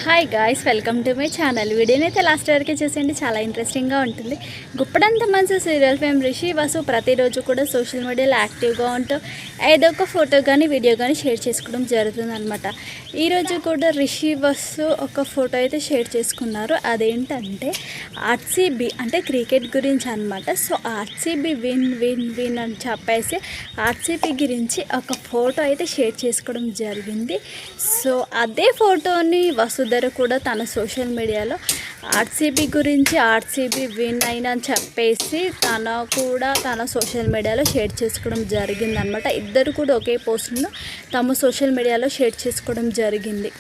Hi guys, welcome to my channel. వీడియోని అయితే last వరకు చూసేయండి, చాలా ఇంట్రెస్టింగ్గా ఉంటుంది. గుప్పడంత మంచి సీరియల్ ఫేమ్ రిషి వసు ప్రతిరోజు కూడా సోషల్ మీడియాలో యాక్టివ్గా ఉంటూ ఏదో ఒక ఫోటో కానీ వీడియో కానీ షేర్ చేసుకోవడం జరుగుతుంది అనమాట. ఈరోజు కూడా రిషి వసు ఒక ఫోటో అయితే షేర్ చేసుకున్నారు. అదేంటంటే ఆర్సీబీ అంటే క్రికెట్ గురించి అనమాట. So RCB win win win అని చెప్పేసి ఆర్సీబీ గురించి ఒక ఫోటో అయితే షేర్ చేసుకోవడం జరిగింది. సో అదే ఫోటోని వసుధర కూడా తన సోషల్ మీడియాలో ఆర్సీబీ గురించి ఆర్సీబీ విన్ అయినా అని చెప్పేసి తన సోషల్ మీడియాలో షేర్ చేసుకోవడం జరిగిందనమాట. ఇద్దరు కూడా ఒకే పోస్ట్ను తమ సోషల్ మీడియాలో షేర్ చేసుకోవడం జరిగింది.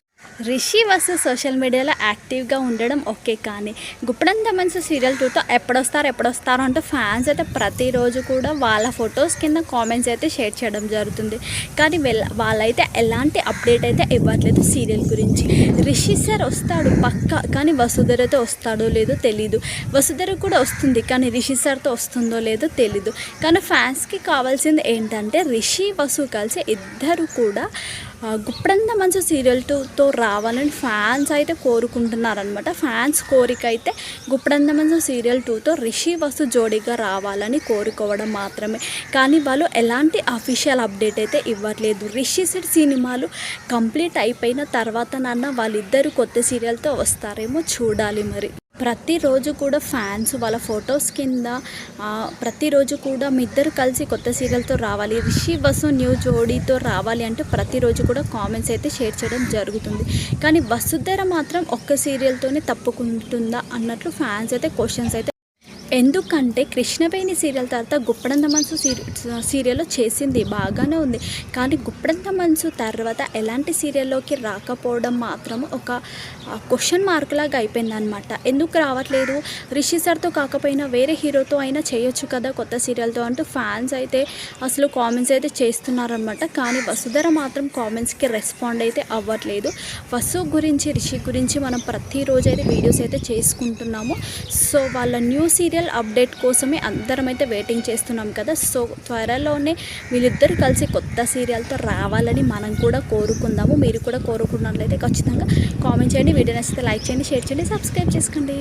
రిషి వసు సోషల్ మీడియాలో యాక్టివ్గా ఉండడం ఓకే, కానీ గుప్పడంత మంచి సీరియల్ 2తో ఎప్పుడొస్తారు అంటూ ఫ్యాన్స్ అయితే ప్రతిరోజు కూడా వాళ్ళ ఫొటోస్ కింద కామెంట్స్ అయితే షేర్ చేయడం జరుగుతుంది. కానీ వాళ్ళైతే ఎలాంటి అప్డేట్ అయితే ఇవ్వట్లేదు సీరియల్ గురించి. రిషి సార్ వస్తాడు పక్కా, కానీ వసుధరతో వస్తాడో లేదో తెలీదు. వసుధర కూడా వస్తుంది, కానీ రిషి సార్తో వస్తుందో లేదో తెలీదు. కానీ ఫ్యాన్స్కి కావాల్సింది ఏంటంటే రిషి వసు కలిసి ఇద్దరు కూడా గుప్పడంత మంచి సీరియల్ 2తో రావాలని ఫ్యాన్స్ అయితే కోరుకుంటున్నారనమాట. ఫ్యాన్స్ కోరిక అయితే గుప్పడంత మంచి సీరియల్ 2తో రిషి వసు జోడీగా రావాలని కోరుకోవడం మాత్రమే. కానీ వాళ్ళు ఎలాంటి అఫీషియల్ అప్డేట్ అయితే ఇవ్వట్లేదు. రిషి సెట్ సినిమాలు కంప్లీట్ అయిపోయిన తర్వాత వాళ్ళిద్దరు కొత్త సీరియల్తో వస్తారేమో చూడాలి. మరి ప్రతిరోజు కూడా ఫ్యాన్స్ వాళ్ళ ఫొటోస్ కింద ప్రతిరోజు కూడా మీ ఇద్దరు కలిసి కొత్త సీరియల్తో రావాలి, రిషి వసు న్యూ జోడీతో రావాలి అంటే ప్రతిరోజు కూడా కామెంట్స్ అయితే షేర్ చేయడం జరుగుతుంది. కానీ వసుధర మాత్రం ఒక్క సీరియల్తోనే తప్పుకుంటుందా అన్నట్లు ఫ్యాన్స్ అయితే క్వశ్చన్స్ అయితే. ఎందుకంటే కృష్ణవేణి సీరియల్ తర్వాత గుప్పడంత మనసు సీరియల్లో చేసింది బాగానే ఉంది, కానీ గుప్పడంత మనసు తర్వాత ఎలాంటి సీరియల్లోకి రాకపోవడం మాత్రం ఒక క్వశ్చన్ మార్క్ లాగా అయిపోయింది అనమాట. ఎందుకు రావట్లేదు, రిషి సార్తో కాకపోయినా వేరే హీరోతో అయినా చేయొచ్చు కదా కొత్త సీరియల్తో అంటూ ఫ్యాన్స్ అయితే అసలు కామెంట్స్ అయితే చేస్తున్నారనమాట. కానీ వసుధర మాత్రం కామెంట్స్కి రెస్పాండ్ అయితే అవ్వట్లేదు. వసు గురించి రిషి గురించి మనం ప్రతిరోజు అయితే వీడియోస్ అయితే చేసుకుంటున్నాము. సో వాళ్ళ న్యూ సీరియల్ అప్డేట్ కోసమే అందరం అయితే వెయిటింగ్ చేస్తున్నాం కదా. సో త్వరలోనే వీళ్ళిద్దరు కలిసి కొత్త సీరియల్తో రావాలని మనం కూడా కోరుకుందాము. మీరు కూడా కోరుకున్నట్లయితే ఖచ్చితంగా కామెంట్ చేయండి. వీడియో నచ్చితే లైక్ చేయండి, షేర్ చేయండి, సబ్స్క్రైబ్ చేసుకోండి.